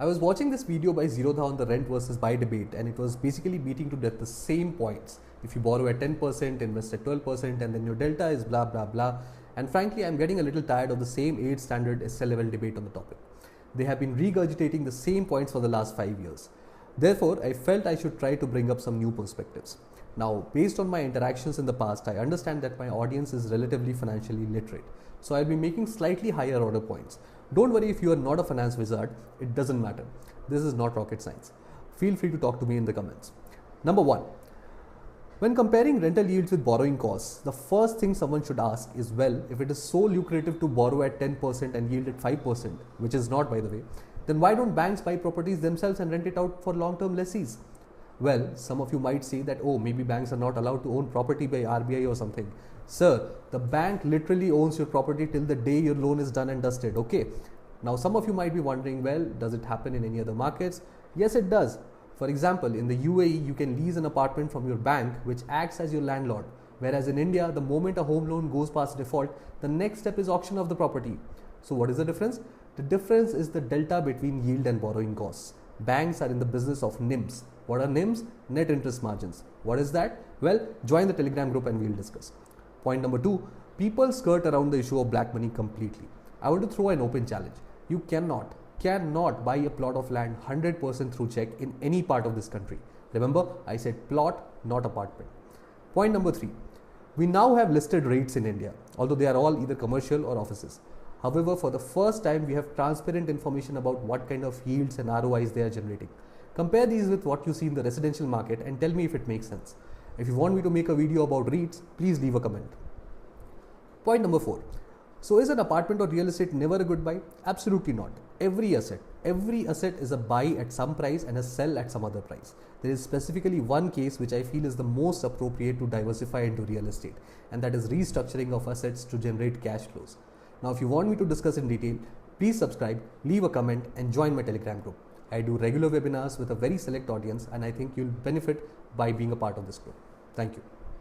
I was watching this video by Zerodha on the rent versus buy debate, and it was basically beating to death the same points. If you borrow at 10%, invest at 12%, and then your delta is blah blah blah. And frankly, I'm getting a little tired of the same 8 standard SL level debate on the topic. They have been regurgitating the same points for the last 5 years. Therefore, I felt I should try to bring up some new perspectives. Now, based on my interactions in the past, I understand that my audience is relatively financially literate. So I'll be making slightly higher order points. Don't worry if you are not a finance wizard, it doesn't matter. This is not rocket science. Feel free to talk to me in the comments. Number 1. When comparing rental yields with borrowing costs, the first thing someone should ask is, well, if it is so lucrative to borrow at 10% and yield at 5%, which is not by the way, then why don't banks buy properties themselves and rent it out for long-term lessees? Well, some of you might say that, oh, maybe banks are not allowed to own property by RBI or something. Sir, the bank literally owns your property till the day your loan is done and dusted, okay? Now, some of you might be wondering, well, does it happen in any other markets? Yes, it does. For example, in the UAE, you can lease an apartment from your bank, which acts as your landlord. Whereas in India, the moment a home loan goes past default, the next step is auction of the property. So what is the difference? The difference is the delta between yield and borrowing costs. Banks are in the business of NIMs. What are NIMs? Net interest margins. What is that? Well, join the Telegram group and we'll discuss. Point number 2, people skirt around the issue of black money completely. I want to throw an open challenge. You cannot buy a plot of land 100% through check in any part of this country. Remember, I said plot, not apartment. Point number 3, we now have listed rates in India, although they are all either commercial or offices. However, for the first time, we have transparent information about what kind of yields and ROIs they are generating. Compare these with what you see in the residential market and tell me if it makes sense. If you want me to make a video about REITs, please leave a comment. Point number 4. So is an apartment or real estate never a good buy? Absolutely not. Every asset is a buy at some price and a sell at some other price. There is specifically one case which I feel is the most appropriate to diversify into real estate, and that is restructuring of assets to generate cash flows. Now, if you want me to discuss in detail, please subscribe, leave a comment and join my Telegram group. I do regular webinars with a very select audience and I think you'll benefit by being a part of this group. Thank you.